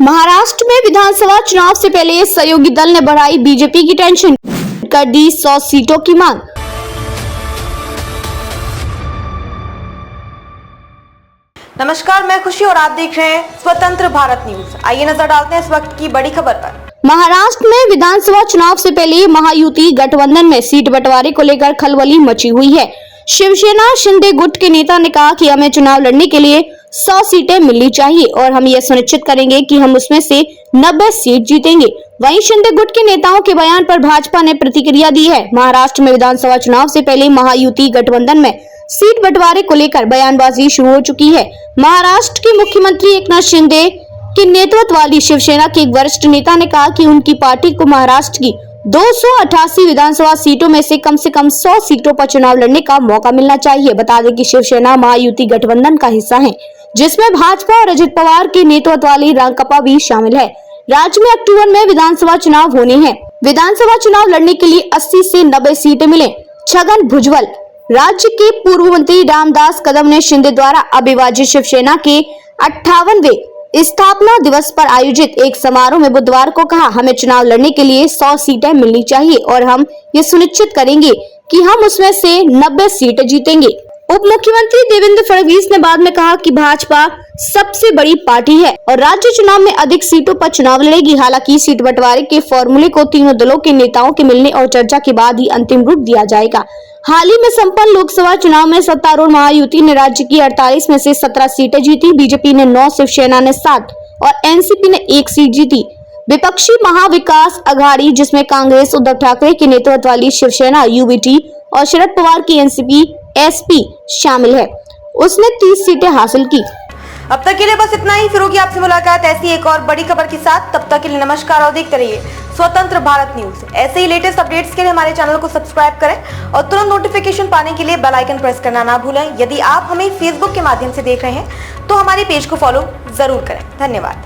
महाराष्ट्र में विधानसभा चुनाव से पहले सहयोगी दल ने बढ़ाई बीजेपी की टेंशन, कर दी 100 सीटों की मांग। नमस्कार, मैं खुशी और आप देख रहे हैं स्वतंत्र भारत न्यूज। आइए नजर डालते हैं इस वक्त की बड़ी खबर पर। महाराष्ट्र में विधानसभा चुनाव से पहले महायुति गठबंधन में सीट बंटवारे को लेकर खलबली मची हुई है। शिवसेना शिंदे गुट के नेता ने कहा कि हमें चुनाव लड़ने के लिए 100 सीटें मिलनी चाहिए और हम ये सुनिश्चित करेंगे कि हम उसमें से 90 सीट जीतेंगे। वहीं शिंदे गुट के नेताओं के बयान पर भाजपा ने प्रतिक्रिया दी है। महाराष्ट्र में विधानसभा चुनाव से पहले महायुति गठबंधन में सीट बंटवारे को लेकर बयानबाजी शुरू हो चुकी है। महाराष्ट्र के मुख्यमंत्री एकनाथ शिंदे के नेतृत्व वाली शिवसेना के एक वरिष्ठ नेता ने कहा कि उनकी पार्टी को महाराष्ट्र की 288 विधानसभा सीटों में से कम 100 सीटों पर चुनाव लड़ने का मौका मिलना चाहिए। बता दें कि शिवसेना महायुति गठबंधन का हिस्सा है, जिसमें भाजपा और अजित पवार के नेतृत्व वाली रांकपा भी शामिल है। राज्य में अक्टूबर में विधानसभा चुनाव होने हैं। विधानसभा चुनाव लड़ने के लिए 80 से 90 सीटें मिले। छगन भुजबल, राज्य के पूर्व मंत्री रामदास कदम ने शिंदे द्वारा अविभाजित शिवसेना के 58वें स्थापना दिवस पर आयोजित एक समारोह में बुधवार को कहा, हमें चुनाव लड़ने के लिए 100 सीटें मिलनी चाहिए और हम ये सुनिश्चित करेंगे कि हम उसमें से 90 सीटें जीतेंगे। उप मुख्यमंत्री देवेंद्र फडणवीस ने बाद में कहा कि भाजपा सबसे बड़ी पार्टी है और राज्य चुनाव में अधिक सीटों पर चुनाव लड़ेगी। हालांकि सीट बंटवारे के फॉर्मूले को तीनों दलों के नेताओं के मिलने और चर्चा के बाद ही अंतिम रूप दिया जाएगा। हाल ही में संपन्न लोकसभा चुनाव में सत्तारूढ़ महायुति ने राज्य की 48 में से 17 सीटें जीती। बीजेपी ने 9, शिवसेना ने 7 और एनसीपी ने 1 सीट जीती। विपक्षी महाविकास अघाड़ी, जिसमें कांग्रेस, उद्धव ठाकरे के नेतृत्व वाली शिवसेना यूबीटी और शरद पवार की एनसीपी एसपी शामिल है, उसने 30 सीटें हासिल की। अब तक के लिए बस इतना ही। फिर होगी आपसे मुलाकात ऐसी एक और बड़ी खबर के साथ। तब तक के लिए नमस्कार और देखते रहिए स्वतंत्र भारत न्यूज। ऐसे ही लेटेस्ट अपडेट्स के लिए हमारे चैनल को सब्सक्राइब करें और तुरंत नोटिफिकेशन पाने के लिए बेल आइकन प्रेस करना ना भूलें। यदि आप हमें फेसबुक के माध्यम से देख रहे हैं तो हमारे पेज को फॉलो जरूर करें। धन्यवाद।